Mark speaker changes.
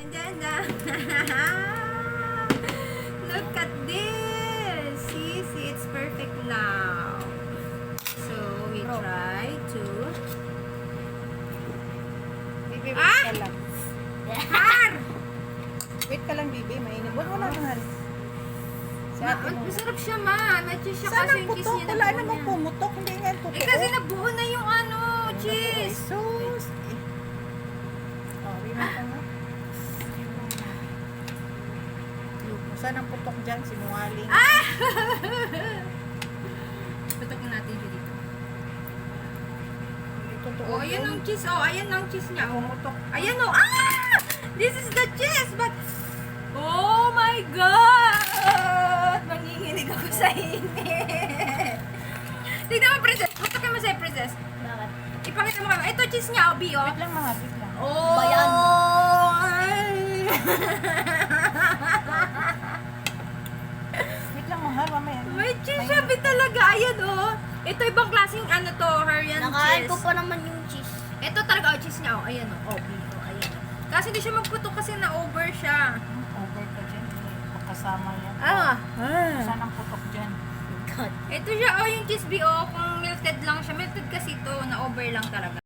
Speaker 1: Dun. Look at this. See, it's perfect now. So, we try to...
Speaker 2: Bibi, wait ka lang.
Speaker 1: Har!
Speaker 2: Wait ka lang, Bibi. Mainit. Wala mahal. Sa atin mo.
Speaker 1: Masarap siya, ma. May cheese siya
Speaker 2: Saan
Speaker 1: kasi
Speaker 2: ang
Speaker 1: yung cheese
Speaker 2: putok?
Speaker 1: niya
Speaker 2: Wala
Speaker 1: nabuo
Speaker 2: namang
Speaker 1: niya.
Speaker 2: pumutok. Hindi nga totoo.
Speaker 1: Eh, kasi nabuo na yung cheese.
Speaker 2: Sus. Oh, ringan ka nga. Saan ang putok dyan? Sinungaling.
Speaker 1: Putokin natin siya dito.
Speaker 2: Hindi totoo.
Speaker 1: Oh, ayan
Speaker 2: yun.
Speaker 1: ang cheese. Oh, ayan ang cheese niya. Oh.
Speaker 2: Pumutok.
Speaker 1: Ayan oh. This is the cheese, but... Oh my God! Nanginginig ako sa init. Tignan mo, princess. Putokin mo sa'yo, princess.
Speaker 3: Bakit?
Speaker 1: Ipakita mo kami. Ito, cheese niya, oh, B, oh.
Speaker 2: Wait lang mga, wait lang.
Speaker 1: Oh!
Speaker 3: Bayan.
Speaker 1: Ay.
Speaker 2: Wait lang mahal, mamaya.
Speaker 1: May cheese siya, B, talaga. Ayan, oh. Ito, ibang klaseng Harian
Speaker 3: Nakain
Speaker 1: cheese.
Speaker 3: ko pa naman yung cheese.
Speaker 1: Ito talaga, oh, cheese niya, oh. Ayan, oh. Oh, B, oh, ayan, oh. Kasi hindi siya magputok kasi na-over siya.
Speaker 2: Over ka dyan. Kasama yan. Saan ang putok dyan?
Speaker 3: God.
Speaker 1: Ito siya, oh, yung cheese B, oh. Kung melted lang siya. Melted kasi ito, na-over lang talaga.